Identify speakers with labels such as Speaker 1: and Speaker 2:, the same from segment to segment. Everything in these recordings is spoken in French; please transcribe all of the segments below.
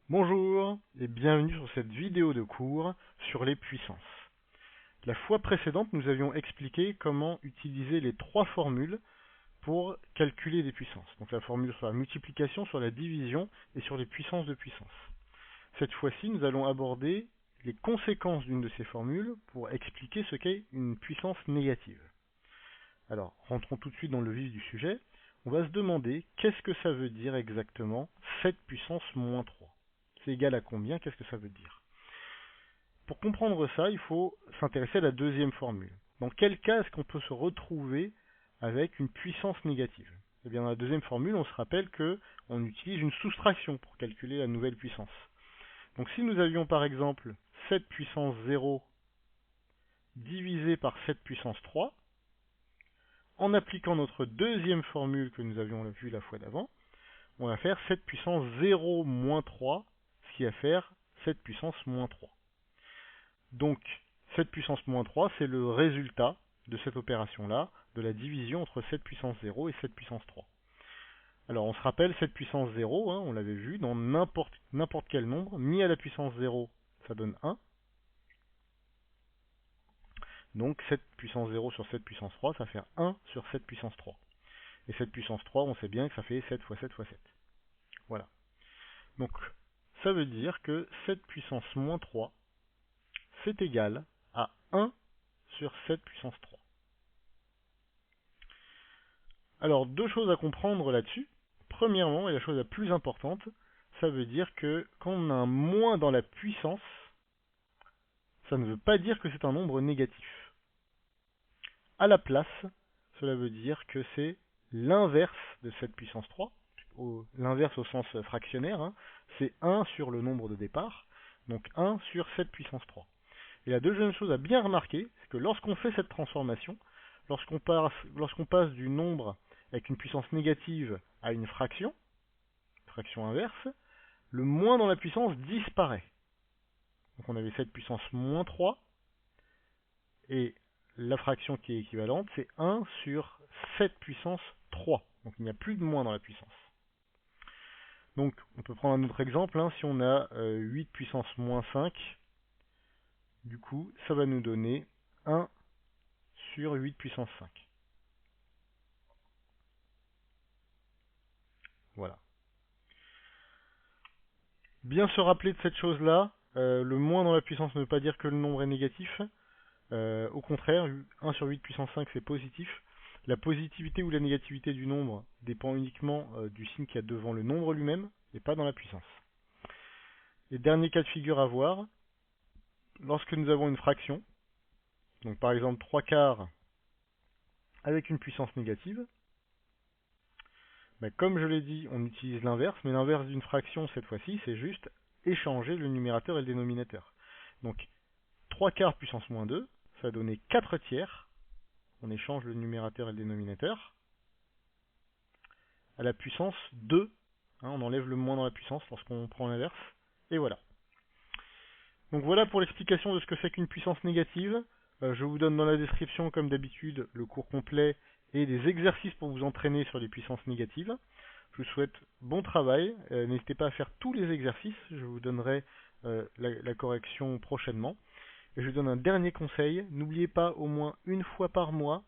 Speaker 1: Bonjour et bienvenue sur cette vidéo de cours sur les puissances. La fois précédente, nous avions expliqué comment utiliser les trois formules pour calculer des puissances. Donc la formule sur la multiplication, sur la division et sur les puissances de puissance. Cette fois-ci, nous allons aborder les conséquences d'une de ces formules pour expliquer ce qu'est une puissance négative. Alors, rentrons tout de suite dans le vif du sujet. On va se demander qu'est-ce que ça veut dire exactement 7 puissance moins 3. C'est égal à combien? Qu'est-ce que ça veut dire? Pour comprendre ça, il faut s'intéresser à la deuxième formule. Dans quel cas est-ce qu'on peut se retrouver avec une puissance négative? Eh bien, dans la deuxième formule, on se rappelle qu'on utilise une soustraction pour calculer la nouvelle puissance. Donc si nous avions par exemple 7 puissance 0 divisé par 7 puissance 3, en appliquant notre deuxième formule que nous avions vue la fois d'avant, on va faire 7 puissance 0 moins 3, ce qui va faire 7 puissance moins 3. Donc 7 puissance moins 3, c'est le résultat de cette opération-là, de la division entre 7 puissance 0 et 7 puissance 3. Alors on se rappelle, 7 puissance 0, on l'avait vu, dans n'importe quel nombre, mis à la puissance 0, ça donne 1. Donc 7 puissance 0 sur 7 puissance 3, ça fait 1 sur 7 puissance 3. Et 7 puissance 3, on sait bien que ça fait 7 fois 7 fois 7. Voilà. Donc ça veut dire que 7 puissance moins 3, c'est égal à 1 sur 7 puissance 3. Alors, deux choses à comprendre là-dessus. Premièrement, et la chose la plus importante, ça veut dire que quand on a un moins dans la puissance, ça ne veut pas dire que c'est un nombre négatif. À la place, cela veut dire que c'est l'inverse de 7 puissance 3, l'inverse au sens fractionnaire, c'est 1 sur le nombre de départ, donc 1 sur 7 puissance 3. Et la deuxième chose à bien remarquer, c'est que lorsqu'on fait cette transformation, lorsqu'on passe du nombre avec une puissance négative à une fraction inverse, le moins dans la puissance disparaît. Donc on avait 7 puissance moins 3, et la fraction qui est équivalente, c'est 1 sur 7 puissance 3. Donc il n'y a plus de moins dans la puissance. Donc on peut prendre un autre exemple, si on a 8 puissance moins 5, du coup ça va nous donner 1 sur 8 puissance 5. Voilà. Bien se rappeler de cette chose-là, le moins dans la puissance ne veut pas dire que le nombre est négatif. Au contraire, 1 sur 8 puissance 5 c'est positif. La positivité ou la négativité du nombre dépend uniquement du signe qu'il y a devant le nombre lui-même et pas dans la puissance. Et dernier cas de figure à voir, lorsque nous avons une fraction, donc par exemple 3 quarts avec une puissance négative, comme je l'ai dit, on utilise l'inverse, mais l'inverse d'une fraction cette fois-ci, c'est juste échanger le numérateur et le dénominateur. Donc 3 quarts puissance moins 2, ça va donner 4 tiers, on échange le numérateur et le dénominateur, à la puissance 2, on enlève le moins dans la puissance lorsqu'on prend l'inverse, et voilà. Donc voilà pour l'explication de ce que c'est qu'une puissance négative. Je vous donne dans la description, comme d'habitude, le cours complet et des exercices pour vous entraîner sur les puissances négatives. Je vous souhaite bon travail. N'hésitez pas à faire tous les exercices. Je vous donnerai la correction prochainement. Et je vous donne un dernier conseil. N'oubliez pas au moins une fois par mois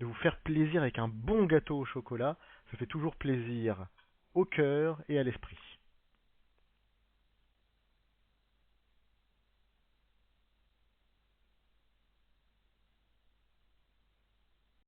Speaker 1: de vous faire plaisir avec un bon gâteau au chocolat. Ça fait toujours plaisir au cœur et à l'esprit.